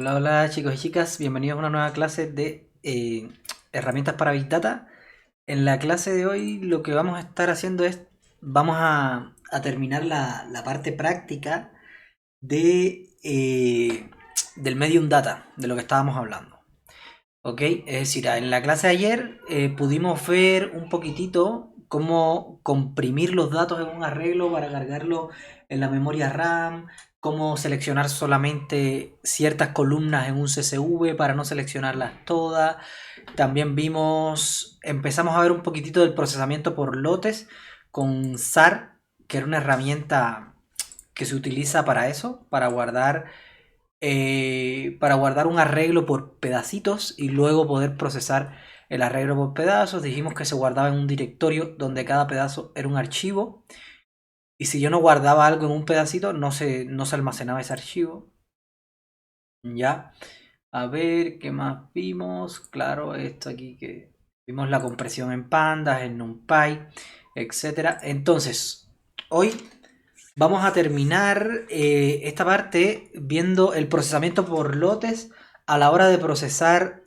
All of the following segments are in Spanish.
Hola, hola chicos y chicas, bienvenidos a una nueva clase de herramientas para Big Data. En la clase de hoy lo que vamos a estar haciendo es, vamos a terminar la parte práctica del Medium Data, de lo que estábamos hablando. ¿Ok? Es decir, en la clase de ayer pudimos ver un poquitito cómo comprimir los datos en un arreglo para cargarlo en la memoria RAM, cómo seleccionar solamente ciertas columnas en un CSV para no seleccionarlas todas. También empezamos a ver un poquitito del procesamiento por lotes con SAR, que era una herramienta que se utiliza para eso, para guardar un arreglo por pedacitos y luego poder procesar el arreglo por pedazos. Dijimos que se guardaba en un directorio donde cada pedazo era un archivo. Y si yo no guardaba algo en un pedacito, no se almacenaba ese archivo. Ya. A ver, ¿qué más vimos? Claro, esto aquí que vimos la compresión en pandas, en NumPy, etcétera. Entonces, hoy vamos a terminar esta parte viendo el procesamiento por lotes a la hora de procesar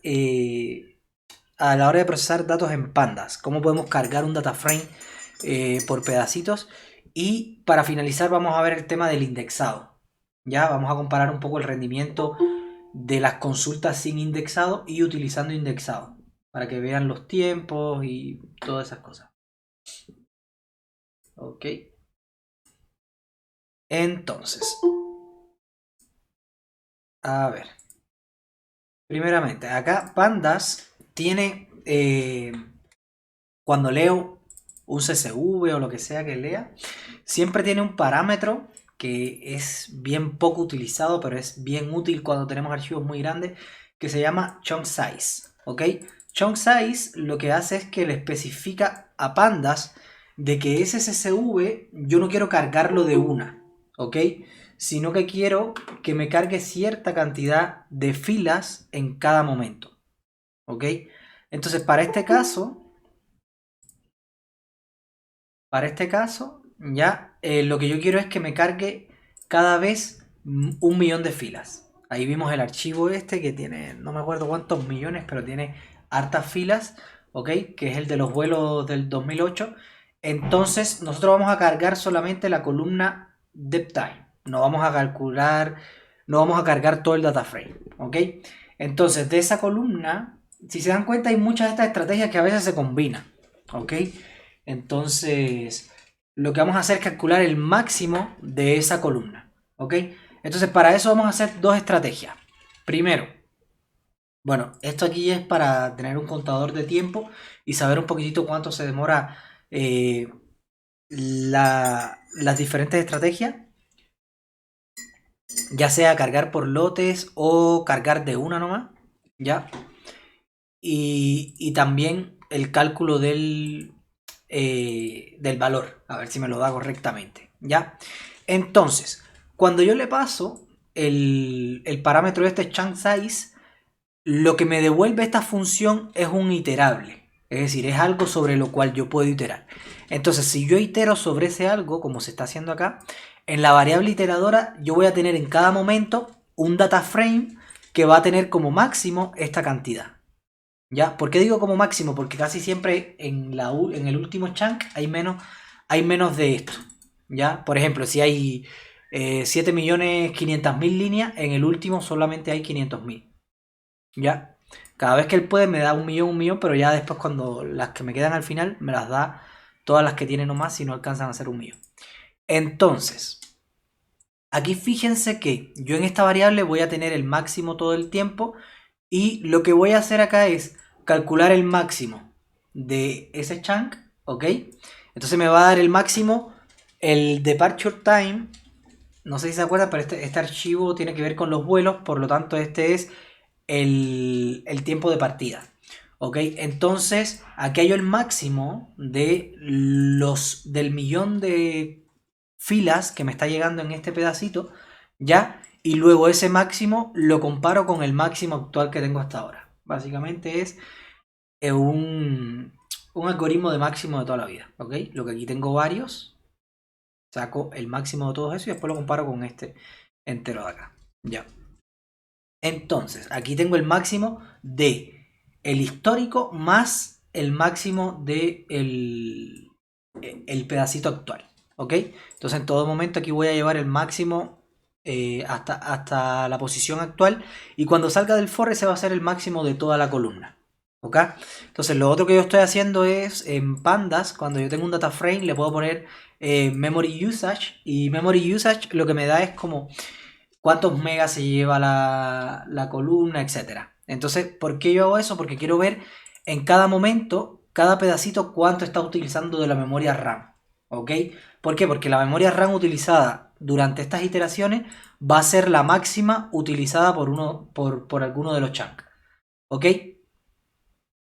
datos en pandas. Cómo podemos cargar un data frame por pedacitos. Y para finalizar vamos a ver el tema del indexado. Ya vamos a comparar un poco el rendimiento de las consultas sin indexado y utilizando indexado. Para que vean los tiempos y todas esas cosas. Ok. Entonces, a ver. Primeramente, acá Pandas tiene, cuando leo un CSV o lo que sea que lea, siempre tiene un parámetro que es bien poco utilizado, pero es bien útil cuando tenemos archivos muy grandes, que se llama chunk size. ¿Ok? Chunk size lo que hace es que le especifica a Pandas de que ese CSV yo no quiero cargarlo de una. ¿Ok? Sino que quiero que me cargue cierta cantidad de filas en cada momento. ¿Ok? Entonces, para este caso, ya lo que yo quiero es que me cargue cada vez 1 millón de filas. Ahí vimos el archivo este que tiene, no me acuerdo cuántos millones, pero tiene hartas filas, ¿ok? Que es el de los vuelos del 2008. Entonces, nosotros vamos a cargar solamente la columna depth time. No vamos a cargar todo el data frame, ¿ok? Entonces, de esa columna, si se dan cuenta, hay muchas de estas estrategias que a veces se combinan, ¿ok? Entonces, lo que vamos a hacer es calcular el máximo de esa columna, ¿ok? Entonces, para eso vamos a hacer dos estrategias. Primero, bueno, esto aquí es para tener un contador de tiempo y saber un poquitito cuánto se demora las diferentes estrategias, ya sea cargar por lotes o cargar de una nomás, ¿ya? Y también el cálculo del valor, a ver si me lo da correctamente, ¿ya? Entonces, cuando yo le paso el parámetro de este chunk size, lo que me devuelve esta función es un iterable, es decir, es algo sobre lo cual yo puedo iterar. Entonces, si yo itero sobre ese algo, como se está haciendo acá, en la variable iteradora yo voy a tener en cada momento un data frame que va a tener como máximo esta cantidad. ¿Ya? ¿Por qué digo como máximo? Porque casi siempre en el último chunk hay menos de esto. ¿Ya? Por ejemplo, si hay 7.500.000 líneas, en el último solamente hay 500.000. ¿Ya? Cada vez que él puede me da un millón, pero ya después cuando las que me quedan al final me las da todas las que tiene nomás si no alcanzan a ser 1 millón. Entonces, aquí fíjense que yo en esta variable voy a tener el máximo todo el tiempo y lo que voy a hacer acá es calcular el máximo de ese chunk, ¿ok? Entonces me va a dar el máximo, el departure time, no sé si se acuerdan, pero este archivo tiene que ver con los vuelos, por lo tanto este es el tiempo de partida. ¿Ok? Entonces, aquí hay el máximo del millón de filas que me está llegando en este pedacito, ¿ya? Y luego ese máximo lo comparo con el máximo actual que tengo hasta ahora. Básicamente es un algoritmo de máximo de toda la vida, ¿ok? Lo que aquí tengo varios, saco el máximo de todos eso y después lo comparo con este entero de acá, ¿ya? Entonces, aquí tengo el máximo de el histórico más el máximo de el pedacito actual. ¿Ok? Entonces, en todo momento aquí voy a llevar el máximo hasta la posición actual. Y cuando salga del for, ese va a ser el máximo de toda la columna. ¿Ok? Entonces, lo otro que yo estoy haciendo es en pandas, cuando yo tengo un data frame, le puedo poner memory usage. Y memory usage lo que me da es como cuántos megas se lleva la columna, etcétera. Entonces, ¿por qué yo hago eso? Porque quiero ver en cada momento, cada pedacito, cuánto está utilizando de la memoria RAM. ¿Ok? ¿Por qué? Porque la memoria RAM utilizada durante estas iteraciones va a ser la máxima utilizada por alguno de los chunks. ¿Ok?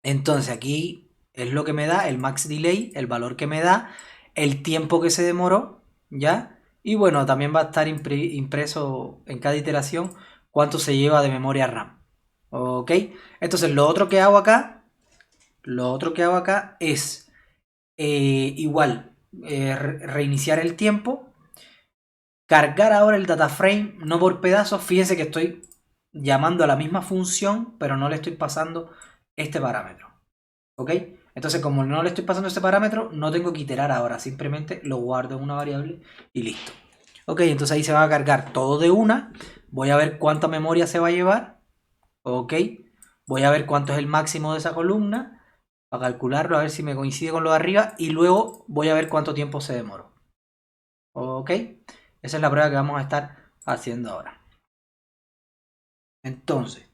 Entonces aquí es lo que me da el max delay, el valor que me da, el tiempo que se demoró, ¿ya? Y bueno, también va a estar impreso en cada iteración cuánto se lleva de memoria RAM. ¿Ok? Entonces lo otro que hago acá es igual reiniciar el tiempo, cargar ahora el data frame, no por pedazos. Fíjense que estoy llamando a la misma función, pero no le estoy pasando este parámetro. ¿Ok? Entonces, como no le estoy pasando este parámetro, no tengo que iterar ahora. Simplemente lo guardo en una variable y listo. Ok, entonces ahí se va a cargar todo de una. Voy a ver cuánta memoria se va a llevar. Ok. Voy a ver cuánto es el máximo de esa columna. Para calcularlo, a ver si me coincide con lo de arriba. Y luego voy a ver cuánto tiempo se demoró. Ok. Esa es la prueba que vamos a estar haciendo ahora. Entonces,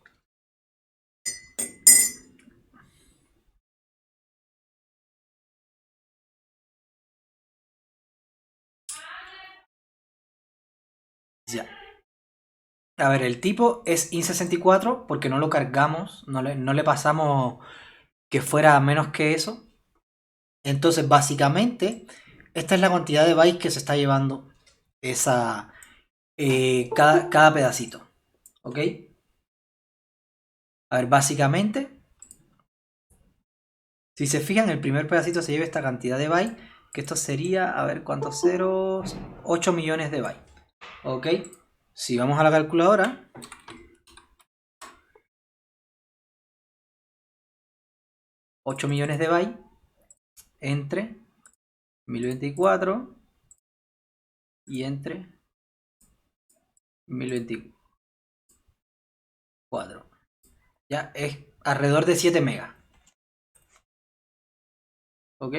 ya. A ver, el tipo es int64 porque no lo cargamos, no le pasamos que fuera menos que eso. Entonces, básicamente, esta es la cantidad de bytes que se está llevando esa, cada pedacito. ¿Ok? A ver, básicamente, si se fijan, el primer pedacito se lleva esta cantidad de bytes, que esto sería, a ver cuántos ceros, 8 millones de bytes. ¿Ok? Si vamos a la calculadora, 8 millones de bytes entre 1024 y entre 1024. Ya es alrededor de 7 megas. ¿Ok?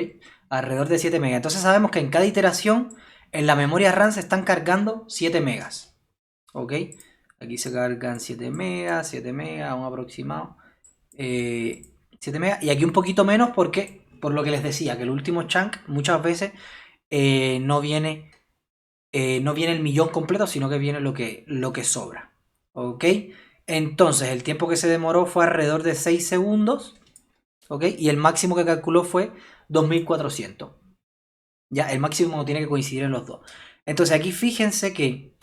Alrededor de 7 megas. Entonces sabemos que en cada iteración en la memoria RAM se están cargando 7 megas. ¿Ok? Aquí se cargan 7 megas, un aproximado. 7 megas. Y aquí un poquito menos porque, por lo que les decía, que el último chunk muchas veces no viene el millón completo, sino que viene lo que sobra. ¿Ok? Entonces el tiempo que se demoró fue alrededor de 6 segundos. ¿Ok? Y el máximo que calculó fue 2400. Ya, el máximo tiene que coincidir en los dos. Entonces aquí fíjense que,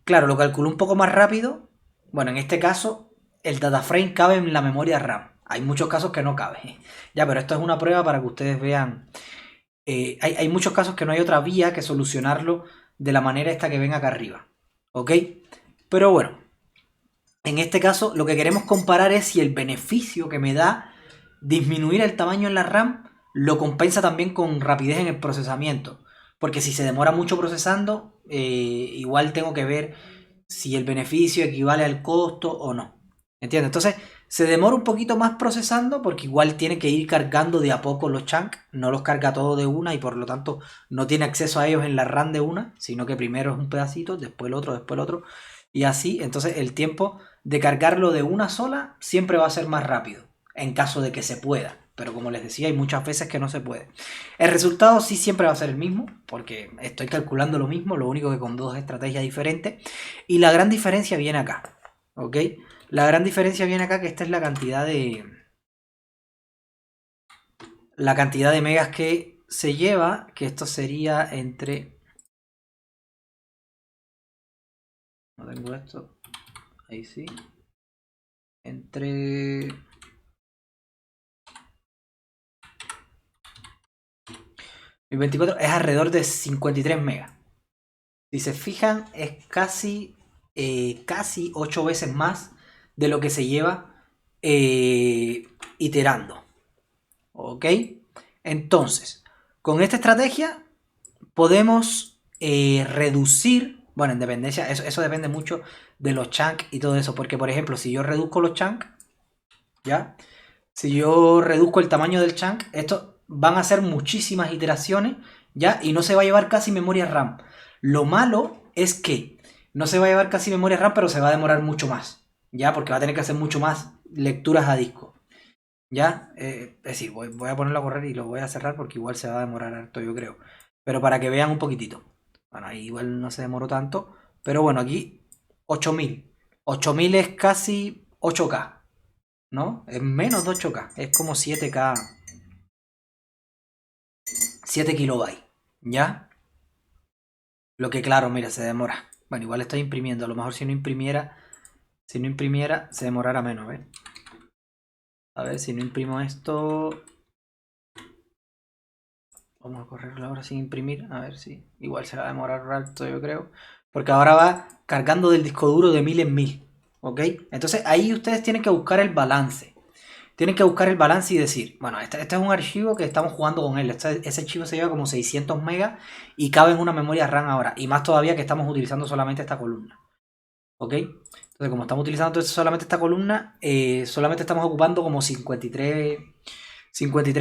claro, lo calculó un poco más rápido. Bueno, en este caso, el data frame cabe en la memoria RAM. Hay muchos casos que no cabe. Ya, pero esto es una prueba para que ustedes vean. Hay muchos casos que no hay otra vía que solucionarlo de la manera esta que ven acá arriba. ¿Ok? Pero bueno, en este caso lo que queremos comparar es si el beneficio que me da disminuir el tamaño en la RAM lo compensa también con rapidez en el procesamiento. Porque si se demora mucho procesando, igual tengo que ver si el beneficio equivale al costo o no. ¿Entiendes? Entonces, se demora un poquito más procesando porque igual tiene que ir cargando de a poco los chunks. No los carga todo de una y por lo tanto no tiene acceso a ellos en la RAM de una, sino que primero es un pedacito, después el otro, después el otro. Y así, entonces el tiempo de cargarlo de una sola siempre va a ser más rápido en caso de que se pueda. Pero como les decía, hay muchas veces que no se puede. El resultado sí siempre va a ser el mismo, porque estoy calculando lo mismo, lo único que con dos estrategias diferentes. Y la gran diferencia viene acá. ¿Ok? La gran diferencia viene acá, que esta es la cantidad de. La cantidad de megas que se lleva, que esto sería entre. No tengo esto. Ahí sí. Entre 1024 es alrededor de 53 megas. Si se fijan, es casi 8 veces más de lo que se lleva iterando. ¿Ok? Entonces, con esta estrategia podemos reducir, bueno, en dependencia, eso depende mucho de los chunks y todo eso, porque por ejemplo, si yo reduzco los chunks, ¿ya? Si yo reduzco el tamaño del chunk, esto van a ser muchísimas iteraciones, ¿ya? Y no se va a llevar casi memoria RAM. Lo malo es que no se va a llevar casi memoria RAM, pero se va a demorar mucho más, ¿ya? Porque va a tener que hacer mucho más lecturas a disco, ¿ya? Es decir, voy a ponerlo a correr y lo voy a cerrar porque igual se va a demorar harto, yo creo. Pero para que vean un poquitito. Bueno, ahí igual no se demoró tanto. Pero bueno, aquí 8000. 8000 es casi 8K. ¿No? Es menos de 8K. Es como 7K. 7 kilobytes. ¿Ya? Lo que claro, mira, se demora. Bueno, igual estoy imprimiendo. A lo mejor si no imprimiera. Si no imprimiera, se demorara menos, ¿ves? A ver, si no imprimo esto. Vamos a correrlo ahora sin imprimir. A ver si. Igual se va a demorar rato, yo creo. Porque ahora va cargando del disco duro de 1000 en 1000. ¿Ok? Entonces ahí ustedes tienen que buscar el balance. Tienen que buscar el balance y decir, bueno, este es un archivo que estamos jugando con él. Ese archivo se lleva como 600 megas y cabe en una memoria RAM ahora. Y más todavía que estamos utilizando solamente esta columna. ¿Ok? Entonces, como estamos utilizando solamente esta columna, solamente estamos ocupando como 53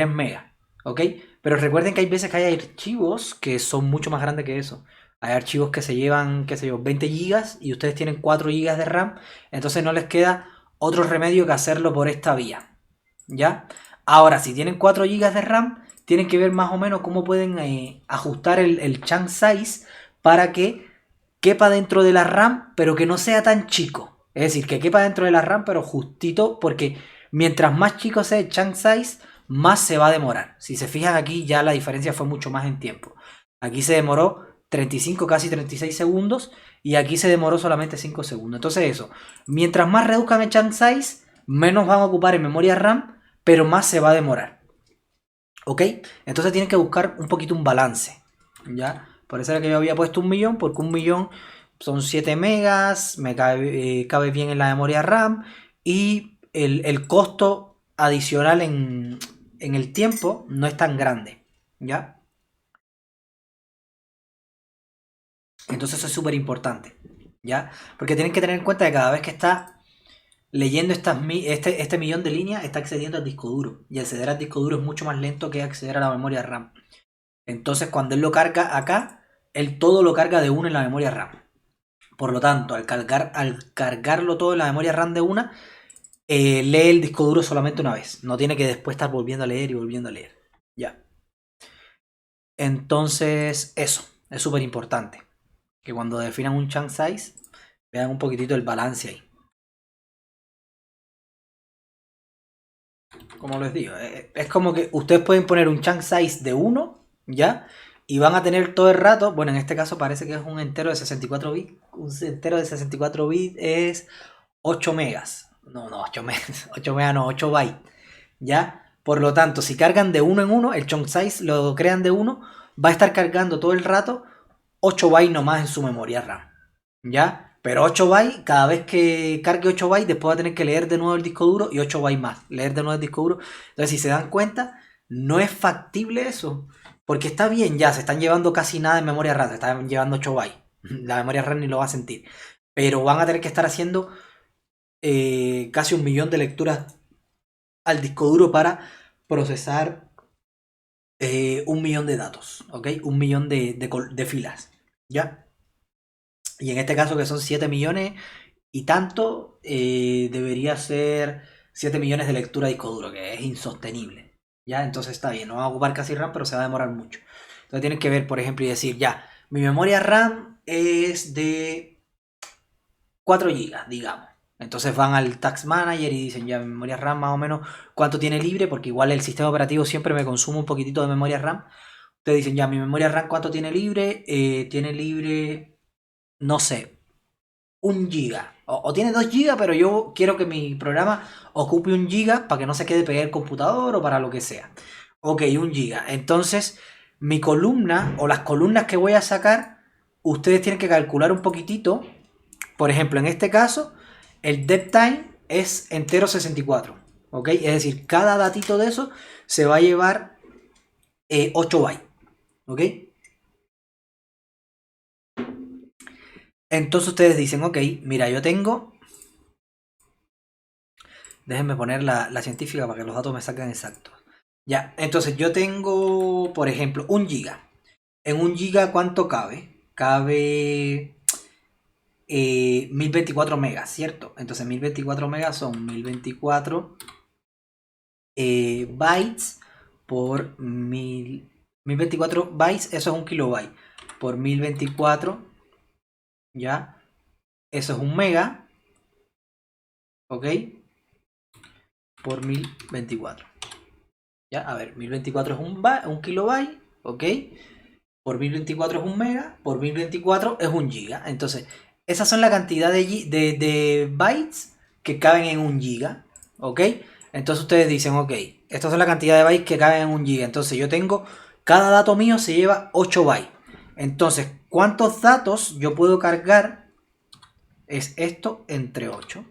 megas. ¿Ok? Pero recuerden que hay veces que hay archivos que son mucho más grandes que eso. Hay archivos que se llevan, qué sé yo, 20 gigas y ustedes tienen 4 gigas de RAM. Entonces no les queda otro remedio que hacerlo por esta vía. ¿Ya? Ahora, si tienen 4 GB de RAM, tienen que ver más o menos cómo pueden ajustar el chunk size para que quepa dentro de la RAM, pero que no sea tan chico. Es decir, que quepa dentro de la RAM, pero justito, porque mientras más chico sea el chunk size, más se va a demorar. Si se fijan aquí, ya la diferencia fue mucho más en tiempo. Aquí se demoró 35, casi 36 segundos, y aquí se demoró solamente 5 segundos. Entonces eso, mientras más reduzcan el chunk size, menos van a ocupar en memoria RAM, pero más se va a demorar. ¿Ok? Entonces tienen que buscar un poquito un balance. ¿Ya? Por eso era que yo había puesto 1.000.000, porque 1.000.000 son 7 megas, me cabe bien en la memoria RAM y el costo adicional en el tiempo no es tan grande. ¿Ya? Entonces eso es súper importante. ¿Ya? Porque tienen que tener en cuenta que cada vez que está leyendo este millón de líneas está accediendo al disco duro. Y acceder al disco duro es mucho más lento que acceder a la memoria RAM. Entonces cuando él lo carga acá, él todo lo carga de una en la memoria RAM. Por lo tanto, al cargarlo todo en la memoria RAM de una, lee el disco duro solamente una vez. No tiene que después estar volviendo a leer y volviendo a leer. Ya. Entonces, eso es súper importante. Que cuando definan un chunk size, vean un poquitito el balance ahí. Como les digo, es como que ustedes pueden poner un chunk size de 1, ¿ya? Y van a tener todo el rato, bueno, en este caso parece que es un entero de 64 bits. Un entero de 64 bits es 8 megas. No, 8 megas, 8 megas no, 8 bytes, ¿ya? Por lo tanto, si cargan de uno en uno, el chunk size lo crean de 1, va a estar cargando todo el rato 8 bytes nomás en su memoria RAM, ¿ya? Pero 8 bytes, cada vez que cargue 8 bytes, después va a tener que leer de nuevo el disco duro y 8 bytes más. Leer de nuevo el disco duro. Entonces, si se dan cuenta, no es factible eso. Porque está bien, ya se están llevando casi nada en memoria RAM, se están llevando 8 bytes. La memoria RAM ni lo va a sentir. Pero van a tener que estar haciendo casi 1.000.000 de lecturas al disco duro para procesar 1.000.000 de datos, ¿ok? 1.000.000 de filas, ¿ya? Y en este caso que son 7 millones y tanto, debería ser 7 millones de lectura de disco duro, que es insostenible. ¿Ya? Entonces está bien, no va a ocupar casi RAM, pero se va a demorar mucho. Entonces tienes que ver, por ejemplo, y decir, ya, mi memoria RAM es de 4 GB, digamos. Entonces van al Task Manager y dicen, ya, mi memoria RAM más o menos cuánto tiene libre, porque igual el sistema operativo siempre me consume un poquitito de memoria RAM. Ustedes dicen, ya, mi memoria RAM cuánto tiene libre, no sé, 1 GB. O tiene 2 GB, pero yo quiero que mi programa ocupe 1 GB para que no se quede pegado el computador o para lo que sea. Ok, 1 GB. Entonces, mi columna o las columnas que voy a sacar, ustedes tienen que calcular un poquitito. Por ejemplo, en este caso, el dev time es entero 64. ¿Ok? Es decir, cada datito de eso se va a llevar 8 bytes. ¿Ok? Entonces ustedes dicen, ok, mira, yo tengo... Déjenme poner la científica para que los datos me salgan exactos. Ya, entonces yo tengo, por ejemplo, 1 GB. En 1 GB, ¿cuánto cabe? Cabe 1024 megas, ¿cierto? Entonces 1024 megas son 1024 bytes por 1024 bytes, eso es 1 KB. Por 1024, ¿ya? Eso es 1 mega, ¿ok? Por 1024. ¿Ya? A ver, 1024 es un kilobyte, ¿ok? Por 1024 es 1 mega, por 1024 es 1 GB. Entonces, esas son la cantidad de bytes que caben en 1 GB, ¿ok? Entonces ustedes dicen, ok, estas son la cantidad de bytes que caben en 1 GB. Entonces yo tengo, cada dato mío se lleva 8 bytes. Entonces, ¿cuántos datos yo puedo cargar? Es esto entre 8.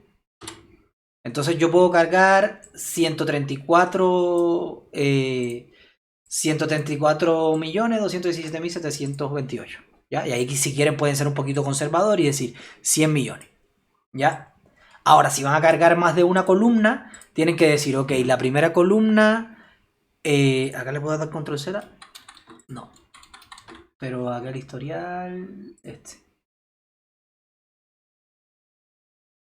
Entonces yo puedo cargar 134.217.728. ¿Ya? Y ahí si quieren pueden ser un poquito conservador y decir 100 millones. ¿Ya? Ahora, si van a cargar más de una columna, tienen que decir, ok, la primera columna... ¿acá le puedo dar control Z? No. Pero acá el historial...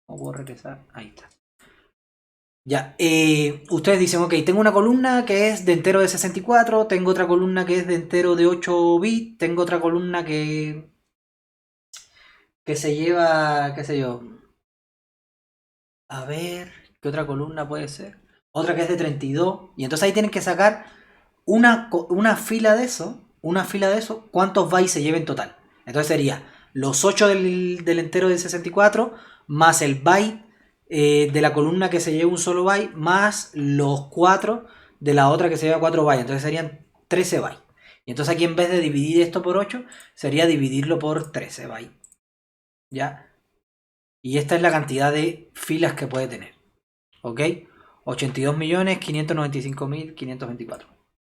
¿Cómo puedo regresar? Ahí está. Ya, ustedes dicen, ok, tengo una columna que es de entero de 64, tengo otra columna que es de entero de 8 bits, tengo otra columna que se lleva, qué sé yo, a ver, ¿qué otra columna puede ser? Otra que es de 32, y entonces ahí tienen que sacar una fila de eso, cuántos bytes se lleva en total. Entonces sería los 8 del entero de 64, más el byte de la columna que se lleva un solo byte, más los 4 de la otra que se lleva 4 bytes. Entonces serían 13 bytes. Y entonces aquí en vez de dividir esto por 8, sería dividirlo por 13 bytes. ¿Ya? Y esta es la cantidad de filas que puede tener. ¿Ok? 82.595.524.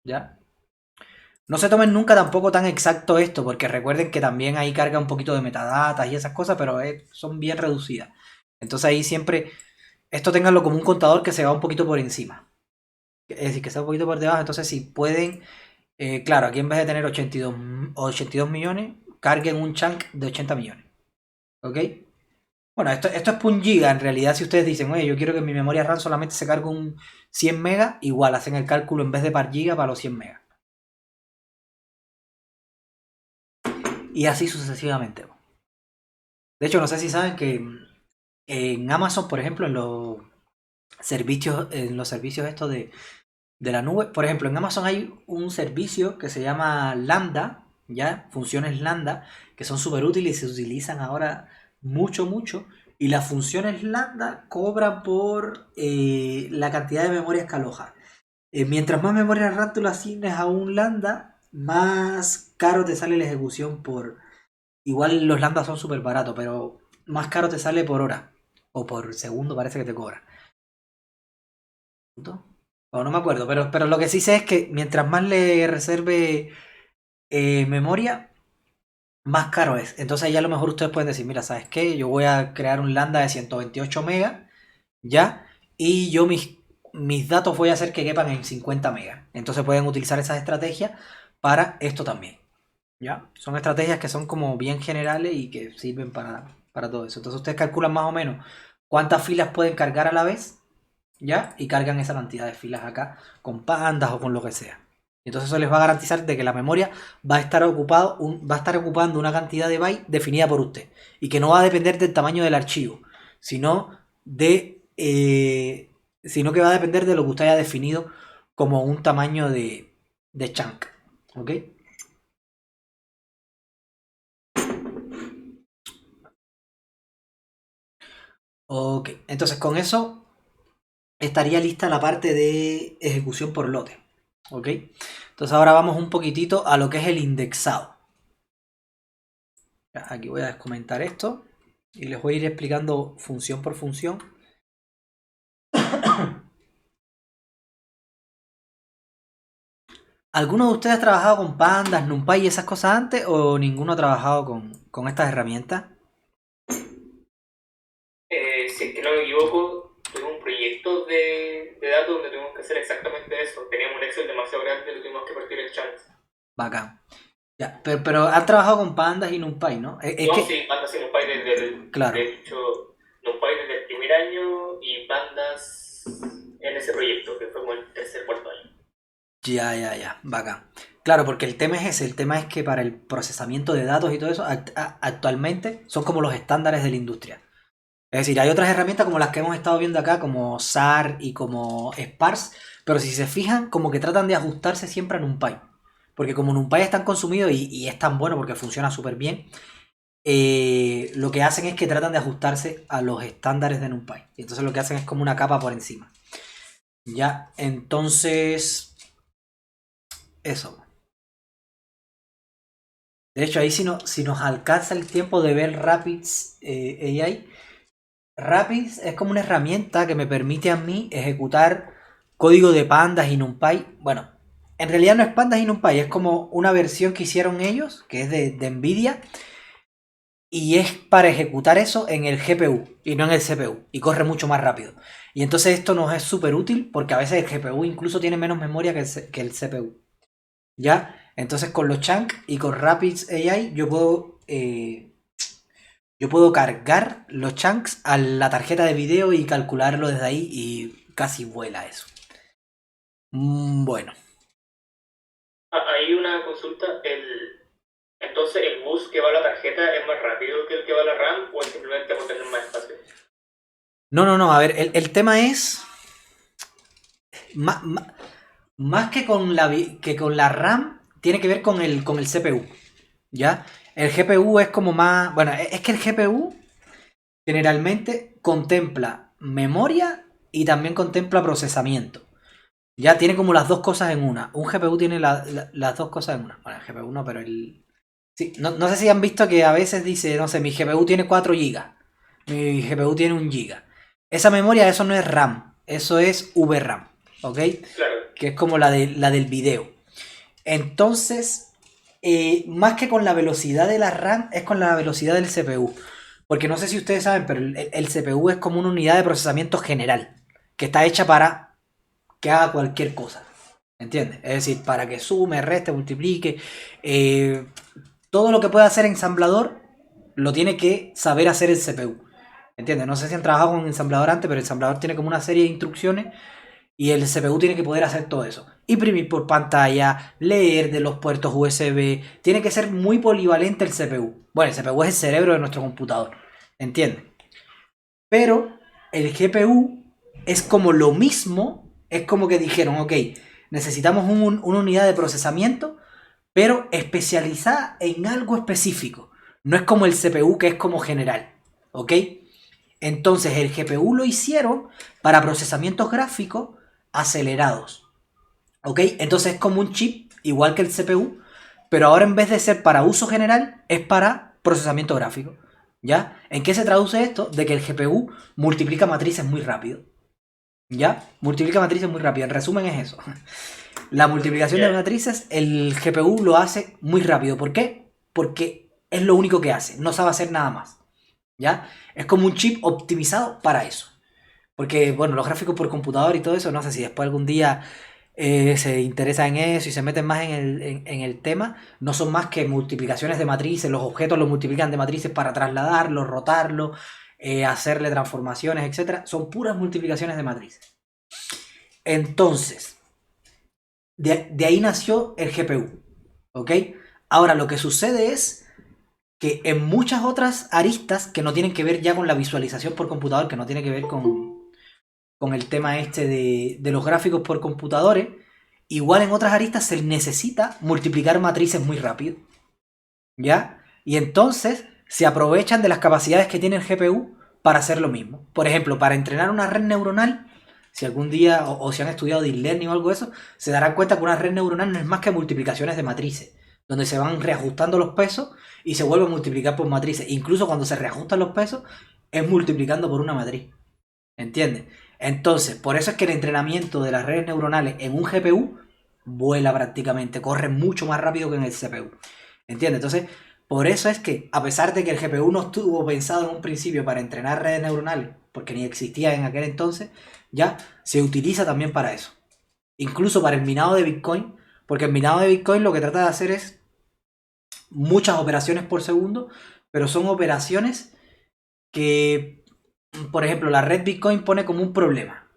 ¿Ya? No se tomen nunca tampoco tan exacto esto, porque recuerden que también ahí carga un poquito de metadatas y esas cosas, pero son bien reducidas. Entonces ahí siempre, esto ténganlo como un contador que se va un poquito por encima. Es decir, que sea un poquito por debajo. Entonces si pueden, claro, aquí en vez de tener 82 millones, carguen un chunk de 80 millones. ¿Ok? Bueno, esto es por 1 GB. En realidad, si ustedes dicen, oye, yo quiero que mi memoria RAM solamente se cargue un 100 megas, igual hacen el cálculo en vez de par giga para los 100 megas. Y así sucesivamente. De hecho, no sé si saben que en Amazon, por ejemplo, en los servicios estos de la nube, por ejemplo, en Amazon hay un servicio que se llama Lambda, ¿ya? Funciones Lambda, que son súper útiles y se utilizan ahora mucho, mucho. Y las funciones Lambda cobran por la cantidad de memorias que aloja. Mientras más memoria RAM tú le asignes a un Lambda, más caro te sale la ejecución por... Igual los Lambda son súper baratos, pero más caro te sale por hora. O por segundo parece que te cobra. O no me acuerdo, pero lo que sí sé es que mientras más le reserve memoria, más caro es. Entonces ya a lo mejor ustedes pueden decir, mira, ¿sabes qué? Yo voy a crear un Lambda de 128 megas, ¿ya? Y yo mis datos voy a hacer que quepan en 50 megas. Entonces pueden utilizar esas estrategias para esto también, ¿ya? Son estrategias que son como bien generales y que sirven para todo eso. Entonces ustedes calculan más o menos cuántas filas pueden cargar a la vez, ¿ya? Y cargan esa cantidad de filas acá con pandas o con lo que sea. Entonces eso les va a garantizar de que la memoria va a estar ocupando una cantidad de bytes definida por usted. Y que no va a depender del tamaño del archivo, sino sino que va a depender de lo que usted haya definido como un tamaño de chunk. ¿Ok? Ok, entonces con eso estaría lista la parte de ejecución por lote. ¿Ok? Entonces ahora vamos un poquitito a lo que es el indexado. Aquí voy a comentar esto y les voy a ir explicando función por función ¿Alguno de ustedes ha trabajado con pandas, NumPy y esas cosas antes o ninguno ha trabajado con estas herramientas? Si es que no me equivoco, tuvimos un proyecto de datos donde tuvimos que hacer exactamente eso. Teníamos un Excel demasiado grande y lo tuvimos que partir en chunks. Bacán. Ya, pero han trabajado con pandas y NumPy, ¿no? Es No, que, sí, Pandas y NumPy claro, de hecho, NumPy desde el primer año y Pandas en ese proyecto, que fue como el tercer, cuarto año. ya, bacán. Claro, porque el tema es ese, el tema es que para el procesamiento de datos y todo eso, actualmente son como los estándares de la industria. Es decir, hay otras herramientas como las que hemos estado viendo acá, como SAR y como Sparse, pero si se fijan, como que tratan de ajustarse siempre a NumPy. Porque como NumPy es tan consumido y es tan bueno porque funciona súper bien, lo que hacen es que tratan de ajustarse a los estándares de NumPy. Y entonces lo que hacen es como una capa por encima. Ya, entonces, eso. De hecho, ahí si nos alcanza el tiempo de ver Rapids AI, Rapids es como una herramienta que me permite a mí ejecutar código de pandas y NumPy. Bueno, en realidad no es pandas y NumPy, es como una versión que hicieron ellos, que es de Nvidia, y es para ejecutar eso en el GPU y no en el CPU, y corre mucho más rápido. Y entonces esto nos es súper útil porque a veces el GPU incluso tiene menos memoria que el CPU. ¿Ya? Entonces con los chunks y con Rapids AI yo puedo cargar los chunks a la tarjeta de video y calcularlo desde ahí y casi vuela eso. Bueno. Hay una consulta, entonces el bus que va a la tarjeta es más rápido que el que va a la RAM o es simplemente por tener más espacio. No, a ver, el tema es... Más, más que con la RAM, tiene que ver con el CPU. ¿Ya? El GPU es como más... Bueno, es que el GPU generalmente contempla memoria y también contempla procesamiento. Ya tiene como las dos cosas en una. Un GPU tiene las dos cosas en una. Bueno, el GPU no, pero el... Sí, no sé si han visto que a veces dice, no sé, mi GPU tiene 4 GB. Mi GPU tiene 1 GB. Esa memoria, eso no es RAM. Eso es VRAM. ¿Ok? Claro. Que es como la del video. Entonces, más que con la velocidad de la RAM, es con la velocidad del CPU. Porque no sé si ustedes saben, pero el CPU es como una unidad de procesamiento general. Que está hecha para que haga cualquier cosa. ¿Entiendes? Es decir, para que sume, reste, multiplique. eh, todo lo que pueda hacer ensamblador lo tiene que saber hacer el CPU. ¿Entiendes? No sé si han trabajado con ensamblador antes, pero el ensamblador tiene como una serie de instrucciones y el CPU tiene que poder hacer todo eso. Imprimir por pantalla, leer de los puertos USB. Tiene que ser muy polivalente el CPU. Bueno, el CPU es el cerebro de nuestro computador. ¿Entiendes? Pero el GPU es como lo mismo. Es como que dijeron, ok, necesitamos una unidad de procesamiento, pero especializada en algo específico. No es como el CPU que es como general. ¿Ok? Entonces el GPU lo hicieron para procesamientos gráficos acelerados. ¿Ok? Entonces es como un chip, igual que el CPU, pero ahora en vez de ser para uso general, es para procesamiento gráfico. ¿Ya? ¿En qué se traduce esto? De que el GPU multiplica matrices muy rápido. ¿Ya? Multiplica matrices muy rápido. En resumen es eso. La multiplicación de Yeah. matrices, el GPU lo hace muy rápido. ¿Por qué? Porque es lo único que hace. No sabe hacer nada más. ¿Ya? Es como un chip optimizado para eso. Porque, bueno, los gráficos por computador y todo eso, no sé si después algún día se interesan en eso y se meten más en el tema, no son más que multiplicaciones de matrices, los objetos los multiplican de matrices para trasladarlos, rotarlos, hacerle transformaciones, etcétera. Son puras multiplicaciones de matrices. Entonces, de ahí nació el GPU. ¿Ok? Ahora, lo que sucede es que en muchas otras aristas que no tienen que ver ya con la visualización por computador, que no tiene que ver con el tema este de los gráficos por computadores, igual en otras aristas se necesita multiplicar matrices muy rápido. ¿Ya? Y entonces se aprovechan de las capacidades que tiene el GPU para hacer lo mismo. Por ejemplo, para entrenar una red neuronal, si algún día o si han estudiado deep learning o algo de eso, se darán cuenta que una red neuronal no es más que multiplicaciones de matrices, donde se van reajustando los pesos y se vuelve a multiplicar por matrices. Incluso cuando se reajustan los pesos, es multiplicando por una matriz. ¿Entiendes? Entonces, por eso es que el entrenamiento de las redes neuronales en un GPU vuela prácticamente, corre mucho más rápido que en el CPU. ¿Entiendes? Entonces, por eso es que, a pesar de que el GPU no estuvo pensado en un principio para entrenar redes neuronales, porque ni existía en aquel entonces, ya se utiliza también para eso. Incluso para el minado de Bitcoin, porque el minado de Bitcoin lo que trata de hacer es muchas operaciones por segundo, pero son operaciones que, por ejemplo, la red Bitcoin pone como un problema,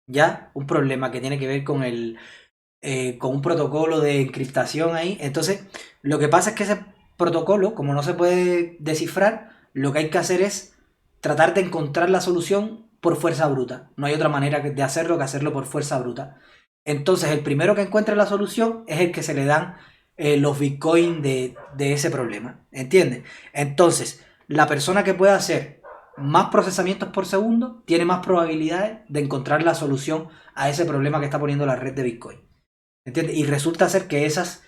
¿ya? Un problema que tiene que ver con un protocolo de encriptación ahí. Entonces, lo que pasa es que ese protocolo, como no se puede descifrar, lo que hay que hacer es tratar de encontrar la solución por fuerza bruta. No hay otra manera de hacerlo que hacerlo por fuerza bruta. Entonces, el primero que encuentre la solución es el que se le dan los bitcoins de ese problema. ¿Entiendes? Entonces, la persona que pueda hacer más procesamientos por segundo tiene más probabilidades de encontrar la solución a ese problema que está poniendo la red de Bitcoin. ¿Entiendes? Y resulta ser que esas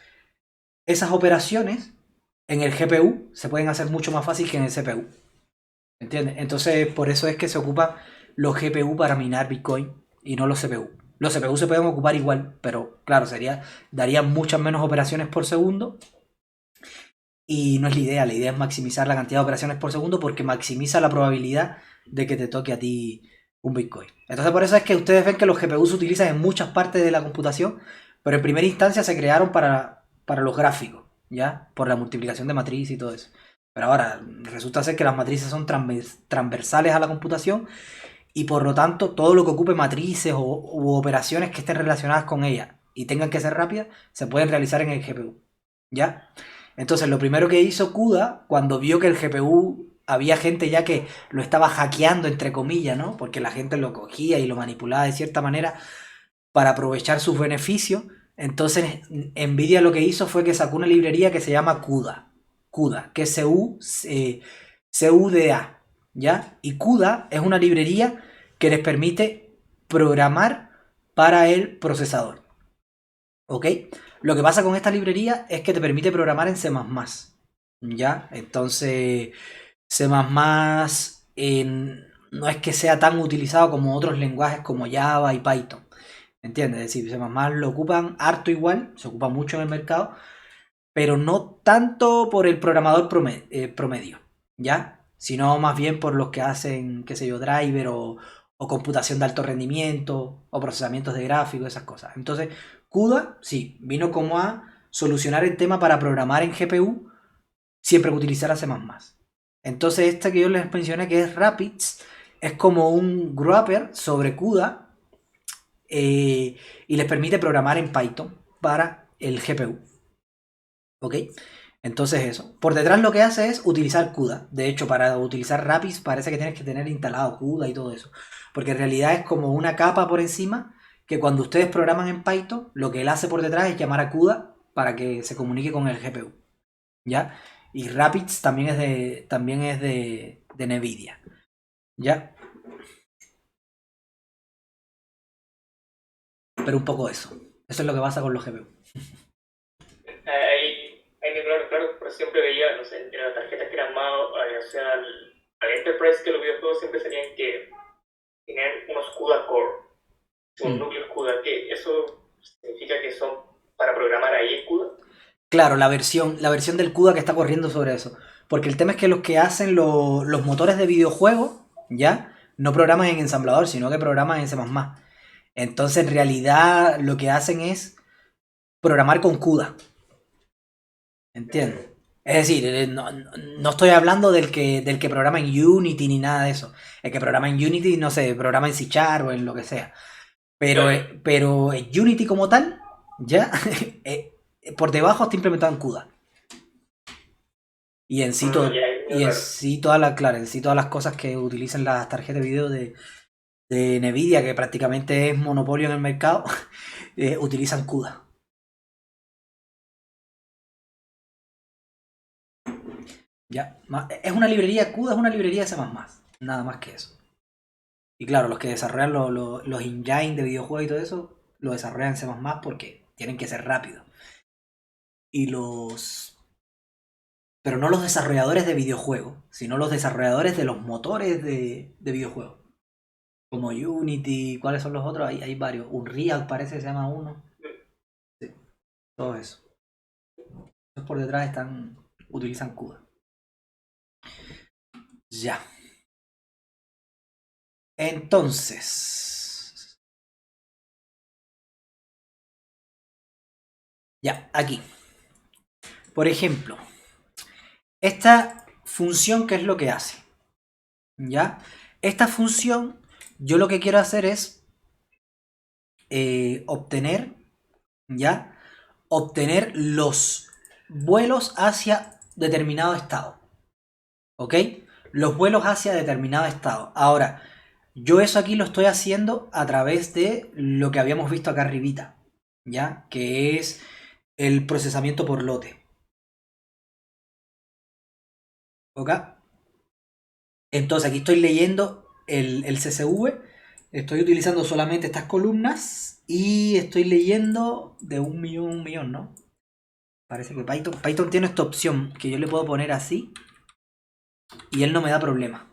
operaciones en el GPU se pueden hacer mucho más fácil que en el CPU. ¿Entiendes? Entonces, por eso es que se ocupan los GPU para minar Bitcoin y no los CPU. Los CPU se pueden ocupar igual, pero claro, darían muchas menos operaciones por segundo. Y no es la idea es maximizar la cantidad de operaciones por segundo porque maximiza la probabilidad de que te toque a ti un Bitcoin. Entonces por eso es que ustedes ven que los GPU se utilizan en muchas partes de la computación, pero en primera instancia se crearon para los gráficos, ¿ya? Por la multiplicación de matriz y todo eso. Pero ahora resulta ser que las matrices son transversales a la computación y por lo tanto todo lo que ocupe matrices u operaciones que estén relacionadas con ellas y tengan que ser rápidas, se pueden realizar en el GPU, ¿ya? Entonces lo primero que hizo CUDA, cuando vio que el GPU había gente ya que lo estaba hackeando, entre comillas, ¿no? Porque la gente lo cogía y lo manipulaba de cierta manera para aprovechar sus beneficios. Entonces Nvidia lo que hizo fue que sacó una librería que se llama CUDA. CUDA, que es CUDA, ¿ya? Y CUDA es una librería que les permite programar para el procesador, ¿ok? Lo que pasa con esta librería es que te permite programar en C++, ¿ya? Entonces, C++ no es que sea tan utilizado como otros lenguajes como Java y Python, ¿entiendes? Es decir, C++ lo ocupan harto igual, se ocupa mucho en el mercado, pero no tanto por el programador promedio, ¿ya? Sino más bien por los que hacen, qué sé yo, driver o computación de alto rendimiento o procesamientos de gráficos, esas cosas. Entonces, CUDA, sí, vino como a solucionar el tema para programar en GPU siempre que utilizara C++. Entonces, esta que yo les mencioné que es Rapids, es como un wrapper sobre CUDA y les permite programar en Python para el GPU. ¿Ok? Entonces eso. Por detrás lo que hace es utilizar CUDA. De hecho, para utilizar Rapids parece que tienes que tener instalado CUDA y todo eso. Porque en realidad es como una capa por encima que cuando ustedes programan en Python, lo que él hace por detrás es llamar a CUDA para que se comunique con el GPU. ¿Ya? Y Rapids también es de Nvidia. ¿Ya? Pero un poco eso. Eso es lo que pasa con los GPU. Claro, pero siempre veía, no sé, en las tarjetas que eran más, o sea, al Enterprise, que los videojuegos siempre salían que tenían unos CUDA Core, un núcleo CUDA, que eso significa que son para programar ahí en CUDA. Claro, la versión del CUDA que está corriendo sobre eso. Porque el tema es que los que hacen los motores de videojuegos, ¿ya? No programan en ensamblador, sino que programan en C++. Entonces, en realidad, lo que hacen es programar con CUDA. ¿Entiendes? Es decir, no estoy hablando del que programa en Unity ni nada de eso. El que programa en Unity, no sé, programa en C# o en lo que sea. Pero en Unity como tal, ya, por debajo está implementado en CUDA. Y en sí, todas las cosas que utilizan las tarjetas de video de Nvidia, que prácticamente es monopolio en el mercado, utilizan CUDA. Ya, es una librería, CUDA es una librería de C++, nada más que eso. Y claro, los que desarrollan los engines de videojuegos y todo eso, lo desarrollan en C++ porque tienen que ser rápidos. Pero no los desarrolladores de videojuegos, sino los desarrolladores de los motores de videojuegos. Como Unity, ¿cuáles son los otros? Hay varios. Unreal parece que se llama uno. Sí. Todo eso. Esos por detrás utilizan CUDA. Ya. Entonces. Ya, aquí. Por ejemplo, esta función, ¿qué es lo que hace? ¿Ya? Esta función, yo lo que quiero hacer es obtener, ¿ya? Obtener los vuelos hacia determinado estado. ¿Ok? Los vuelos hacia determinado estado. Ahora, yo eso aquí lo estoy haciendo a través de lo que habíamos visto acá arribita, ¿ya? Que es el procesamiento por lote. ¿Ok? Entonces aquí estoy leyendo el CSV, estoy utilizando solamente estas columnas y estoy leyendo de 1.000.000 a 1.000.000, ¿no? Parece que Python tiene esta opción que yo le puedo poner así y él no me da problema.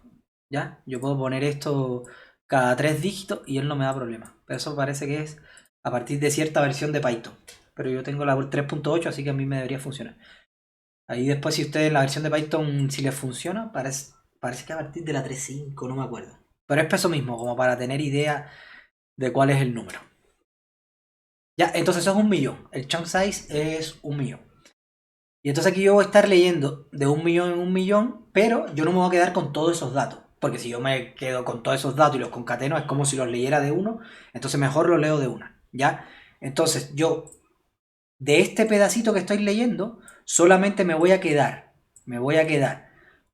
¿Ya? Yo puedo poner esto cada 3 dígitos y él no me da problema. Pero eso parece que es a partir de cierta versión de Python. Pero yo tengo la 3.8, así que a mí me debería funcionar. Ahí después si ustedes en la versión de Python, si les funciona, parece que a partir de la 3.5, no me acuerdo. Pero es eso mismo, como para tener idea de cuál es el número. Ya, entonces eso es 1.000.000. El chunk size es 1.000.000. Y entonces aquí yo voy a estar leyendo de 1.000.000 en 1.000.000, pero yo no me voy a quedar con todos esos datos. Porque si yo me quedo con todos esos datos y los concateno, es como si los leyera de uno. Entonces mejor los leo de una. ¿Ya? Entonces yo, de este pedacito que estoy leyendo, solamente me voy a quedar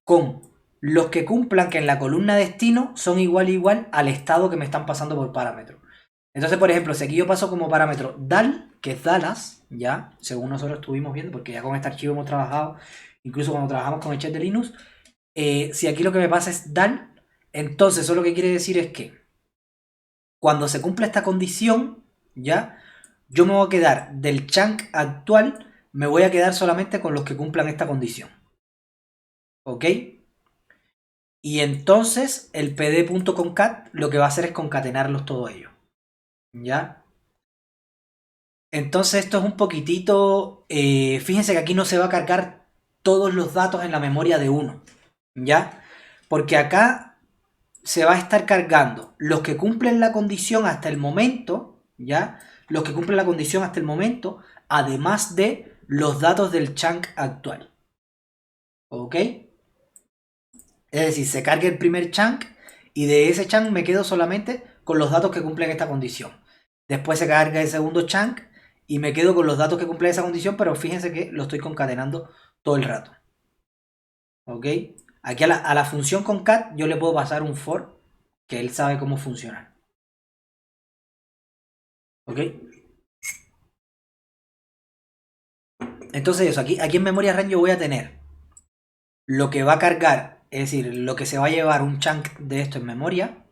con los que cumplan que en la columna destino son igual al estado que me están pasando por parámetro. Entonces, por ejemplo, si aquí yo paso como parámetro DAL, que es Dallas, ya, según nosotros estuvimos viendo, porque ya con este archivo hemos trabajado, incluso cuando trabajamos con el chat de Linux, si aquí lo que me pasa es DAL, entonces eso lo que quiere decir es que cuando se cumpla esta condición, ya, yo me voy a quedar del chunk actual, me voy a quedar solamente con los que cumplan esta condición. ¿Ok? Y entonces el pd.concat lo que va a hacer es concatenarlos todos ellos. ¿Ya? Entonces esto es un poquitito... fíjense que aquí no se va a cargar todos los datos en la memoria de uno. ¿Ya? Porque acá se va a estar cargando los que cumplen la condición hasta el momento. ¿Ya? Los que cumplen la condición hasta el momento. Además de los datos del chunk actual. ¿Ok? Es decir, se carga el primer chunk y de ese chunk me quedo solamente con los datos que cumplen esta condición. Después se carga el segundo chunk y me quedo con los datos que cumplen esa condición, pero fíjense que lo estoy concatenando todo el rato. ¿Ok? Aquí a la función concat yo le puedo pasar un for que él sabe cómo funciona. ¿Ok? Entonces eso, aquí en memoria RAM yo voy a tener lo que va a cargar, es decir, lo que se va a llevar un chunk de esto en memoria,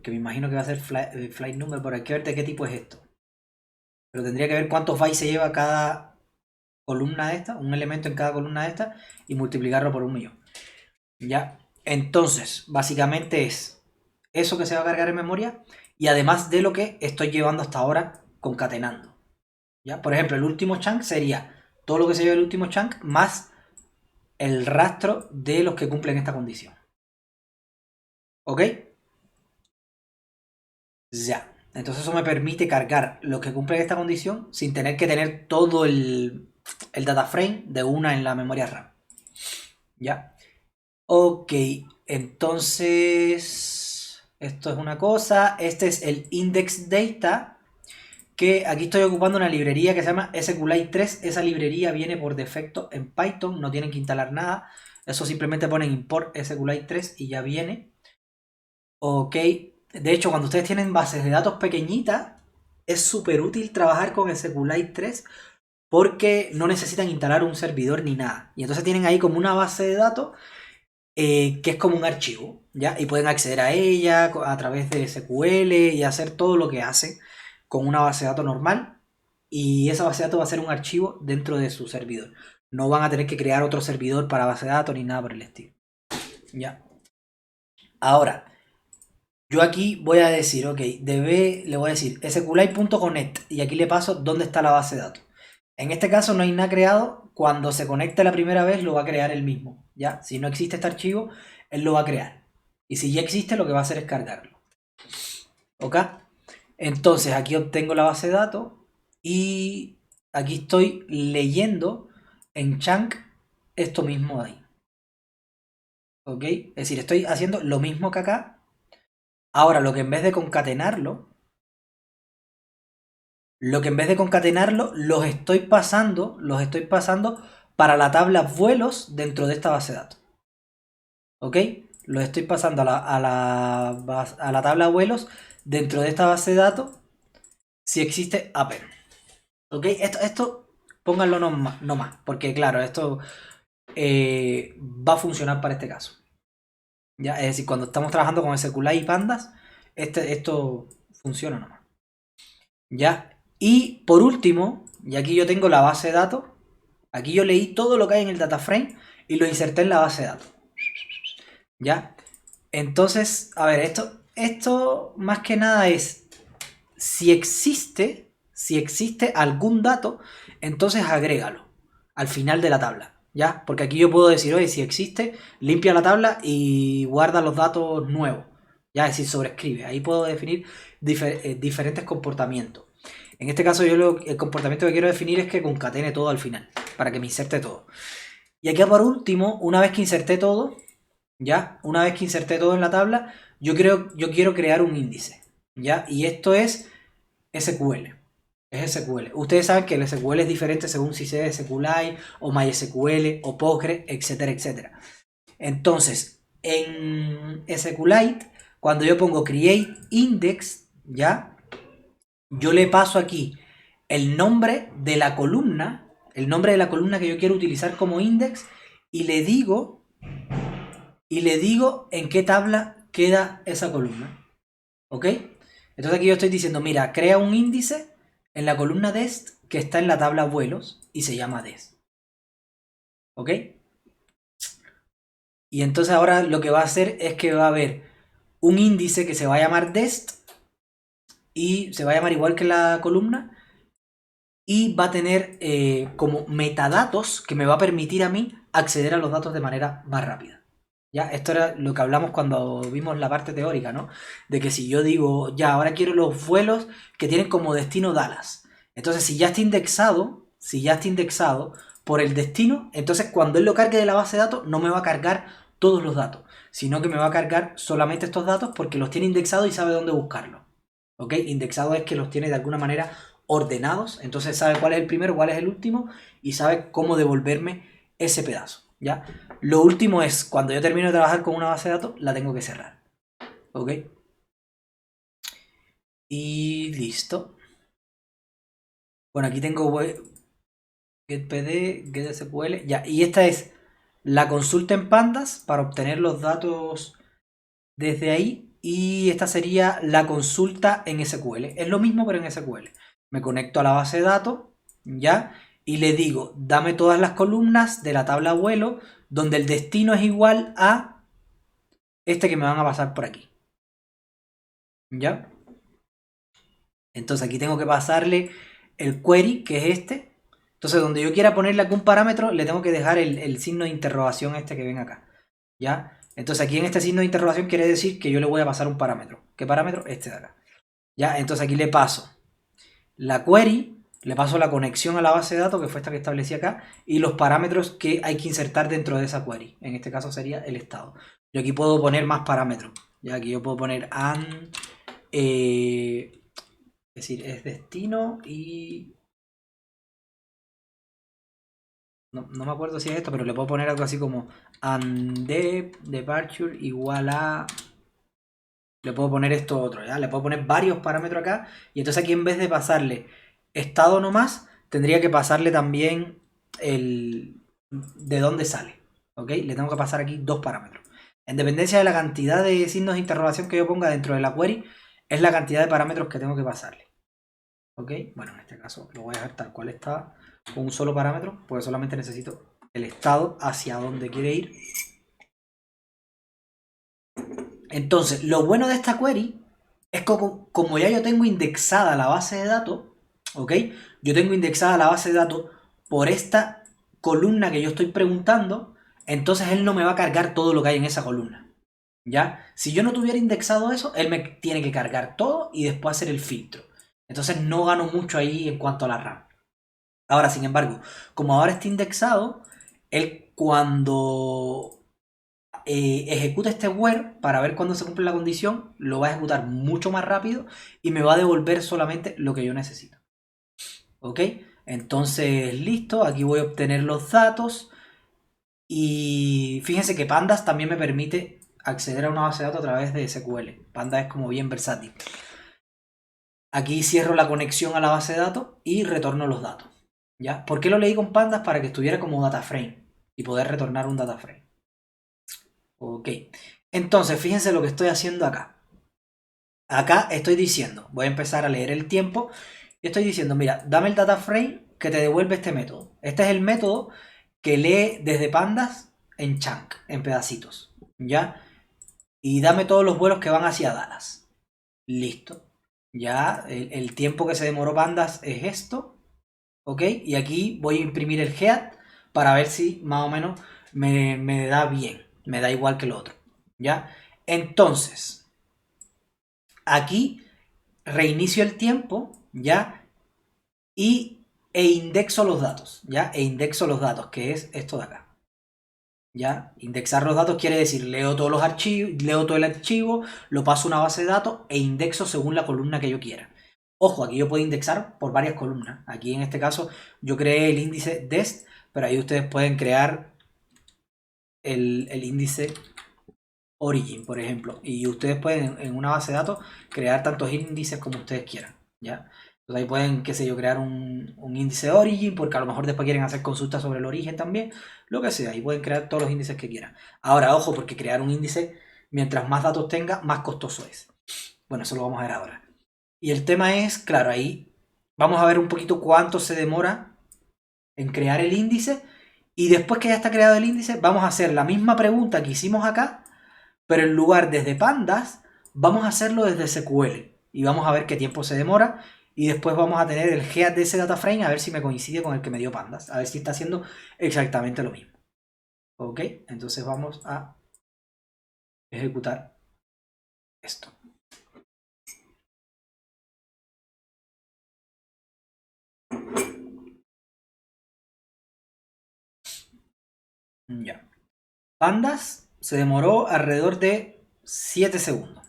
que me imagino que va a ser flight number, por hay que ver de qué tipo es esto. Pero tendría que ver cuántos bytes se lleva cada columna de esta, un elemento en cada columna de esta, y multiplicarlo por 1.000.000. ¿Ya? Entonces, básicamente es eso que se va a cargar en memoria y además de lo que estoy llevando hasta ahora concatenando. ¿Ya? Por ejemplo, el último chunk sería todo lo que se lleva el último chunk más el rastro de los que cumplen esta condición. ¿Ok? Ya. Entonces eso me permite cargar los que cumplen esta condición sin tener que tener todo el data frame de una en la memoria RAM. ¿Ya? Ok, entonces esto es una cosa. Este es el index data, que aquí estoy ocupando una librería que se llama SQLite 3. Esa librería viene por defecto en Python, no tienen que instalar nada. Eso simplemente ponen import SQLite 3 y ya viene. Ok, de hecho cuando ustedes tienen bases de datos pequeñitas, es súper útil trabajar con SQLite 3 porque no necesitan instalar un servidor ni nada. Y entonces tienen ahí como una base de datos que es como un archivo, ¿ya? Y pueden acceder a ella a través de SQL y hacer todo lo que hacen con una base de datos normal. Y esa base de datos va a ser un archivo dentro de su servidor. No van a tener que crear otro servidor para base de datos ni nada por el estilo. ¿Ya? Ahora, yo aquí voy a decir, ok, le voy a decir sqlite.connect y aquí le paso dónde está la base de datos. En este caso no hay nada creado, cuando se conecte la primera vez lo va a crear él mismo, ¿ya? Si no existe este archivo, él lo va a crear. Y si ya existe, lo que va a hacer es cargarlo. ¿Ok? Entonces aquí obtengo la base de datos y aquí estoy leyendo en chunk esto mismo de ahí. ¿Ok? Es decir, estoy haciendo lo mismo que acá. Ahora, lo que en vez de concatenarlo, los estoy pasando para la tabla vuelos dentro de esta base de datos. ¿Ok? Los estoy pasando a la tabla vuelos dentro de esta base de datos si existe append. ¿Ok? Esto pónganlo no más, porque claro, esto va a funcionar para este caso. ¿Ya? Es decir, cuando estamos trabajando con SQLite y pandas, esto funciona nomás. ¿Ya? Y por último, y aquí yo tengo la base de datos, aquí yo leí todo lo que hay en el data frame y lo inserté en la base de datos. ¿Ya? Entonces, a ver, esto más que nada es, si existe algún dato, entonces agrégalo al final de la tabla. ¿Ya? Porque aquí yo puedo decir, oye, si existe, limpia la tabla y guarda los datos nuevos. Ya, es decir, sobrescribe. Ahí puedo definir diferentes comportamientos. En este caso el comportamiento que quiero definir es que concatene todo al final, para que me inserte todo. Y aquí por último, una vez que inserté todo, ¿ya? Una vez que inserté todo en la tabla, yo quiero crear un índice, ¿ya? Y esto es SQL. Es SQL. Ustedes saben que el SQL es diferente según si sea SQLite o MySQL o Postgre, etcétera, etcétera. Entonces, en SQLite, cuando yo pongo create index, ¿ya? Yo le paso aquí el nombre de la columna, que yo quiero utilizar como index y le digo en qué tabla queda esa columna. ¿Ok? Entonces aquí yo estoy diciendo, mira, crea un índice en la columna dest que está en la tabla vuelos y se llama dest. ¿Ok? Y entonces ahora lo que va a hacer es que va a haber un índice que se va a llamar dest y se va a llamar igual que la columna y va a tener como metadatos que me va a permitir a mí acceder a los datos de manera más rápida. ¿Ya? Esto era lo que hablamos cuando vimos la parte teórica, ¿no? De que si yo digo, ya, ahora quiero los vuelos que tienen como destino Dallas. Entonces, si ya está indexado por el destino, entonces cuando él lo cargue de la base de datos, no me va a cargar todos los datos, sino que me va a cargar solamente estos datos porque los tiene indexados y sabe dónde buscarlos. ¿Ok? Indexado es que los tiene de alguna manera ordenados, entonces sabe cuál es el primero, cuál es el último y sabe cómo devolverme ese pedazo, ¿ya? Lo último es, cuando yo termino de trabajar con una base de datos, la tengo que cerrar, ¿ok? Y listo. Bueno, aquí tengo getPD, getSQL, ya, y esta es la consulta en pandas para obtener los datos desde ahí y esta sería la consulta en SQL. Es lo mismo pero en SQL. Me conecto a la base de datos, ¿ya? Y le digo, dame todas las columnas de la tabla vuelo donde el destino es igual a este que me van a pasar por aquí. ¿Ya? Entonces aquí tengo que pasarle el query, que es este. Entonces donde yo quiera ponerle algún parámetro, le tengo que dejar el signo de interrogación este que ven acá. ¿Ya? Entonces aquí en este signo de interrogación quiere decir que yo le voy a pasar un parámetro. ¿Qué parámetro? Este de acá. ¿Ya? Entonces aquí le paso la query, le paso la conexión a la base de datos, que fue esta que establecí acá, y los parámetros que hay que insertar dentro de esa query. En este caso sería el estado. Yo aquí puedo poner más parámetros. Ya aquí yo puedo poner and, es decir, es destino y... No me acuerdo si es esto, pero le puedo poner algo así como and departure igual a... Le puedo poner esto otro, ¿ya? Le puedo poner varios parámetros acá. Y entonces aquí en vez de pasarle estado nomás, tendría que pasarle también el de dónde sale. ¿Ok? Le tengo que pasar aquí dos parámetros. En dependencia de la cantidad de signos de interrogación que yo ponga dentro de la query, es la cantidad de parámetros que tengo que pasarle. ¿Ok? Bueno, en este caso lo voy a dejar tal cual está, con un solo parámetro, porque solamente necesito el estado hacia dónde quiere ir. Entonces, lo bueno de esta query es como ya yo tengo indexada la base de datos, ¿ok? Yo tengo indexada la base de datos por esta columna que yo estoy preguntando, entonces él no me va a cargar todo lo que hay en esa columna, ¿ya? Si yo no tuviera indexado eso, él me tiene que cargar todo y después hacer el filtro. Entonces no gano mucho ahí en cuanto a la RAM. Ahora, sin embargo, como ahora está indexado, él cuando ejecuta este where para ver cuándo se cumple la condición, lo va a ejecutar mucho más rápido y me va a devolver solamente lo que yo necesito. ¿Ok? Entonces, listo, aquí voy a obtener los datos y fíjense que Pandas también me permite acceder a una base de datos a través de SQL. Pandas es como bien versátil. Aquí cierro la conexión a la base de datos y retorno los datos. ¿Ya? ¿Por qué lo leí con Pandas? Para que estuviera como data frame y poder retornar un data frame. Ok. Entonces, fíjense lo que estoy haciendo acá. Acá estoy diciendo, voy a empezar a leer el tiempo y estoy diciendo, mira, dame el data frame que te devuelve este método. Este es el método que lee desde pandas en chunk, en pedacitos, ¿ya? Y dame todos los vuelos que van hacia Dallas. Listo. Ya, el tiempo que se demoró pandas es esto, ¿ok? Y aquí voy a imprimir el head para ver si más o menos me da bien, me da igual que lo otro, ¿ya? Entonces, aquí reinicio el tiempo, ¿ya? E indexo los datos, ¿ya? E indexo los datos, que es esto de acá. ¿Ya? Indexar los datos quiere decir, leo todos los archivos, leo todo el archivo, lo paso a una base de datos e indexo según la columna que yo quiera. Ojo, aquí yo puedo indexar por varias columnas. Aquí en este caso yo creé el índice dest, pero ahí ustedes pueden crear el índice origin, por ejemplo. Y ustedes pueden en una base de datos crear tantos índices como ustedes quieran, ¿ya? Entonces ahí pueden, qué sé yo, crear un índice origin, porque a lo mejor después quieren hacer consultas sobre el origen también, lo que sea, ahí pueden crear todos los índices que quieran. Ahora, ojo, porque crear un índice, mientras más datos tenga, más costoso es. Bueno, eso lo vamos a ver ahora. Y el tema es, claro, ahí vamos a ver un poquito cuánto se demora en crear el índice, y después que ya está creado el índice, vamos a hacer la misma pregunta que hicimos acá, pero en lugar desde pandas, vamos a hacerlo desde SQL. Y vamos a ver qué tiempo se demora. Y después vamos a tener el head de ese data frame a ver si me coincide con el que me dio pandas. A ver si está haciendo exactamente lo mismo. Ok, entonces vamos a ejecutar esto. Ya. Pandas se demoró alrededor de 7 segundos.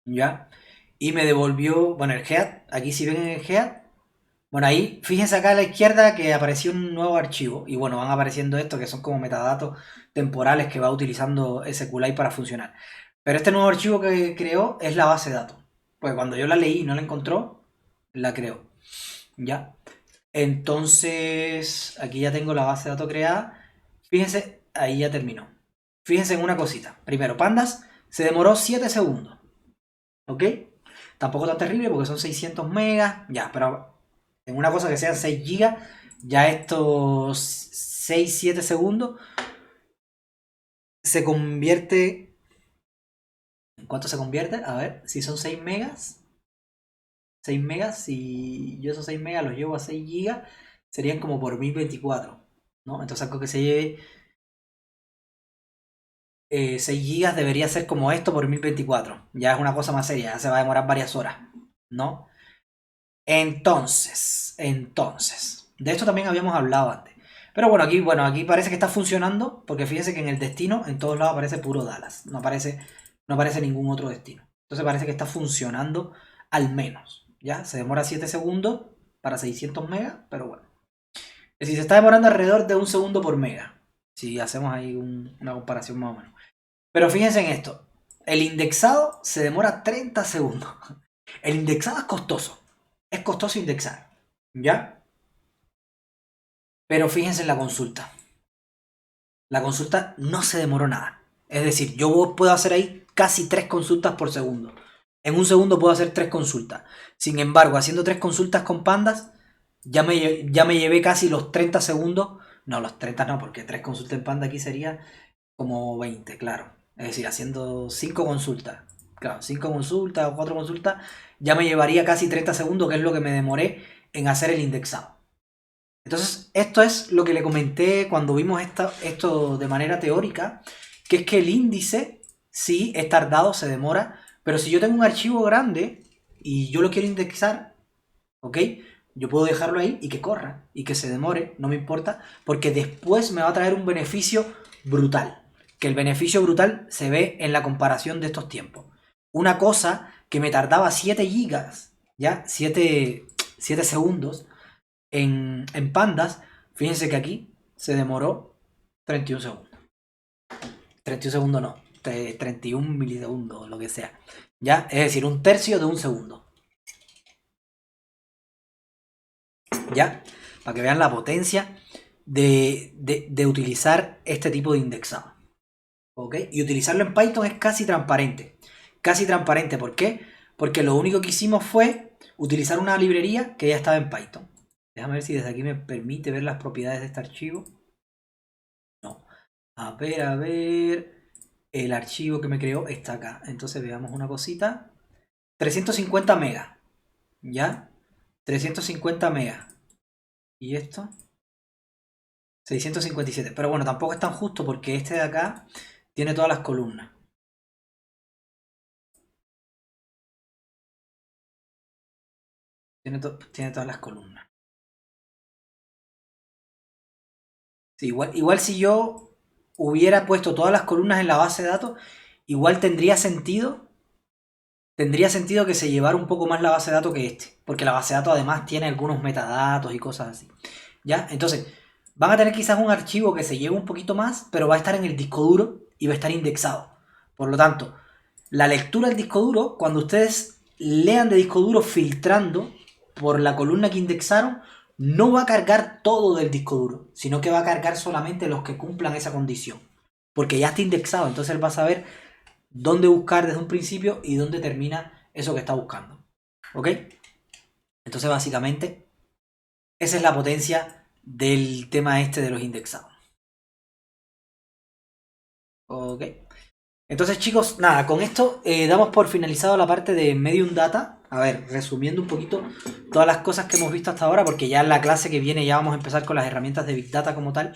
¿Ya? Y me devolvió, bueno, el head, aquí si ven el head, bueno, ahí, fíjense acá a la izquierda que apareció un nuevo archivo. Y bueno, van apareciendo estos que son como metadatos temporales que va utilizando SQLite para funcionar. Pero este nuevo archivo que creó es la base de datos. Pues cuando yo la leí y no la encontró, la creó. ¿Ya? Entonces, aquí ya tengo la base de datos creada. Fíjense, ahí ya terminó. Fíjense en una cosita. Primero, Pandas se demoró 7 segundos. ¿Ok? Tampoco tan terrible porque son 600 megas. Ya, pero en una cosa que sean 6 gigas, ya estos 6-7 segundos se convierte... ¿En cuánto se convierte? A ver, si son 6 megas. 6 megas, si yo esos 6 megas los llevo a 6 gigas, serían como por 1024, ¿no? Entonces algo que se lleve 6 gigas debería ser como esto por 1024. Ya es una cosa más seria, ya se va a demorar varias horas, ¿no? Entonces, de esto también habíamos hablado antes. Pero bueno, aquí parece que está funcionando, porque fíjense que en el destino, en todos lados aparece puro Dallas, no aparece ningún otro destino. Entonces parece que está funcionando al menos, ¿ya? Se demora 7 segundos para 600 megas, pero bueno. Es decir, se está demorando alrededor de un segundo por mega, si hacemos ahí una comparación más o menos. Pero fíjense en esto, el indexado se demora 30 segundos. El indexado es costoso indexar, ¿ya? Pero fíjense en la consulta. La consulta no se demoró nada. Es decir, yo puedo hacer ahí casi 3 consultas por segundo. En un segundo puedo hacer 3 consultas. Sin embargo, haciendo 3 consultas con pandas, ya me llevé casi los 30 segundos. No, los 30 no, porque 3 consultas en panda aquí sería como 20, claro. Es decir, haciendo 5 consultas. Claro, 5 consultas o 4 consultas ya me llevaría casi 30 segundos, que es lo que me demoré en hacer el indexado. Entonces, esto es lo que le comenté cuando vimos esto de manera teórica, que es que el índice sí es tardado, se demora, pero si yo tengo un archivo grande y yo lo quiero indexar, ¿ok? Yo puedo dejarlo ahí y que corra y que se demore, no me importa, porque después me va a traer un beneficio brutal. Que el beneficio brutal se ve en la comparación de estos tiempos. Una cosa que me tardaba 7 gigas, ¿ya? 7 segundos en pandas, fíjense que aquí se demoró 31 segundos. 31 segundos no, 31 milisegundos, lo que sea. ¿Ya? Es decir, un tercio de un segundo. ¿Ya? Para que vean la potencia de utilizar este tipo de indexado. ¿Ok? Y utilizarlo en Python es casi transparente. Casi transparente, ¿por qué? Porque lo único que hicimos fue utilizar una librería que ya estaba en Python. Déjame ver si desde aquí me permite ver las propiedades de este archivo. No. A ver. El archivo que me creó está acá. Entonces veamos una cosita. 350 megas. ¿Ya? 350 megas. ¿Y esto? 657. Pero bueno, tampoco es tan justo porque este de acá tiene todas las columnas. Tiene todas las columnas. Sí, igual si yo hubiera puesto todas las columnas en la base de datos, igual tendría sentido que se llevara un poco más la base de datos que este. Porque la base de datos además tiene algunos metadatos y cosas así. ¿Ya? Entonces, van a tener quizás un archivo que se lleve un poquito más, pero va a estar en el disco duro y va a estar indexado. Por lo tanto, la lectura del disco duro, cuando ustedes lean de disco duro filtrando por la columna que indexaron, no va a cargar todo del disco duro, sino que va a cargar solamente los que cumplan esa condición. Porque ya está indexado, entonces él va a saber dónde buscar desde un principio y dónde termina eso que está buscando. ¿Ok? Entonces básicamente esa es la potencia del tema este de los indexados. Ok. Entonces chicos, nada, con esto damos por finalizado la parte de Medium Data. A ver, resumiendo un poquito todas las cosas que hemos visto hasta ahora, porque ya en la clase que viene ya vamos a empezar con las herramientas de Big Data como tal.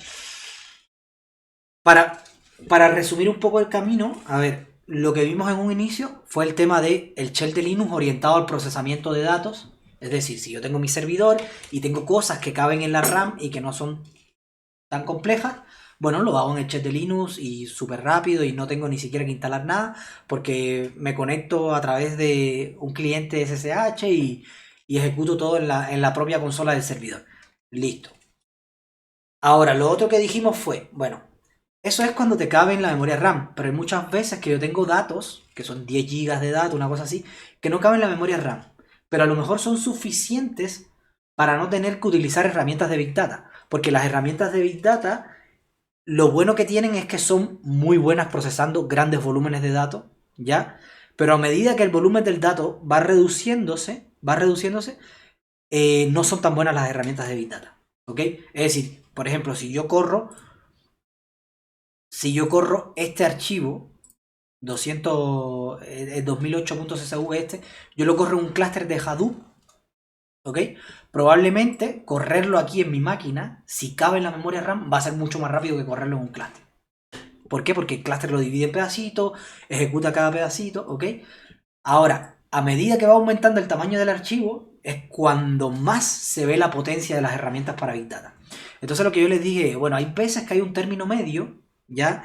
Para resumir un poco el camino, a ver, lo que vimos en un inicio fue el tema de el shell de Linux orientado al procesamiento de datos. Es decir, si yo tengo mi servidor y tengo cosas que caben en la RAM y que no son tan complejas, bueno, lo hago en el shell de Linux y súper rápido y no tengo ni siquiera que instalar nada porque me conecto a través de un cliente SSH y ejecuto todo en la propia consola del servidor. Listo. Ahora, lo otro que dijimos fue, bueno, eso es cuando te cabe en la memoria RAM, pero hay muchas veces que yo tengo datos, que son 10 gigas de datos, una cosa así, que no caben en la memoria RAM, pero a lo mejor son suficientes para no tener que utilizar herramientas de Big Data, porque las herramientas de Big Data, lo bueno que tienen es que son muy buenas procesando grandes volúmenes de datos, ¿ya? Pero a medida que el volumen del dato va reduciéndose, no son tan buenas las herramientas de Big Data, ¿ok? Es decir, por ejemplo, si yo corro este archivo 2008.csv yo lo corro en un clúster de Hadoop, ¿ok? Probablemente correrlo aquí en mi máquina, si cabe en la memoria RAM, va a ser mucho más rápido que correrlo en un clúster. ¿Por qué? Porque el clúster lo divide en pedacitos, ejecuta cada pedacito, ¿ok? Ahora, a medida que va aumentando el tamaño del archivo, es cuando más se ve la potencia de las herramientas para Big Data. Entonces lo que yo les dije, bueno, hay veces que hay un término medio, ¿ya?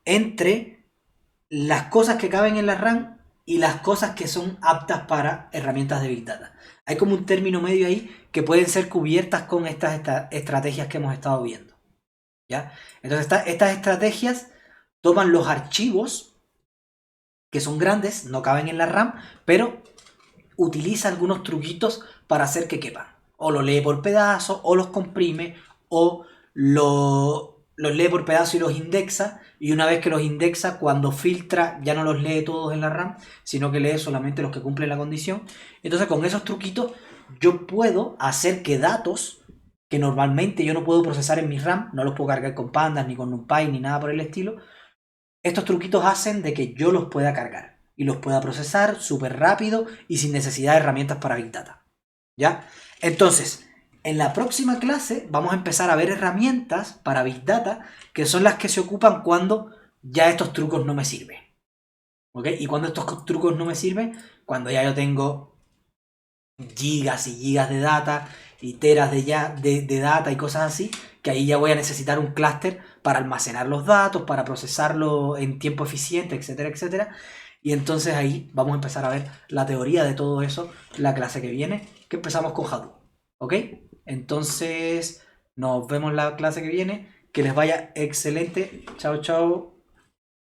Entre las cosas que caben en la RAM y las cosas que son aptas para herramientas de Big Data. Hay como un término medio ahí que pueden ser cubiertas con estas estrategias que hemos estado viendo, ¿ya? Entonces estas estrategias toman los archivos que son grandes, no caben en la RAM, pero utiliza algunos truquitos para hacer que quepan. O lo lee por pedazos, o los comprime, o los lee por pedazos y los indexa. Y una vez que los indexa, cuando filtra, ya no los lee todos en la RAM, sino que lee solamente los que cumplen la condición. Entonces, con esos truquitos, yo puedo hacer que datos que normalmente yo no puedo procesar en mi RAM, no los puedo cargar con pandas, ni con NumPy, ni nada por el estilo, estos truquitos hacen de que yo los pueda cargar y los pueda procesar súper rápido y sin necesidad de herramientas para Big Data. ¿Ya? Entonces, en la próxima clase vamos a empezar a ver herramientas para Big Data que son las que se ocupan cuando ya estos trucos no me sirven. ¿Ok? Y cuando estos trucos no me sirven, cuando ya yo tengo gigas y gigas de data y teras de data y cosas así, que ahí ya voy a necesitar un clúster para almacenar los datos, para procesarlo en tiempo eficiente, etcétera, etcétera. Y entonces ahí vamos a empezar a ver la teoría de todo eso la clase que viene, que empezamos con Hadoop. ¿Ok? Entonces nos vemos la clase que viene. Que les vaya excelente. Chao, chao.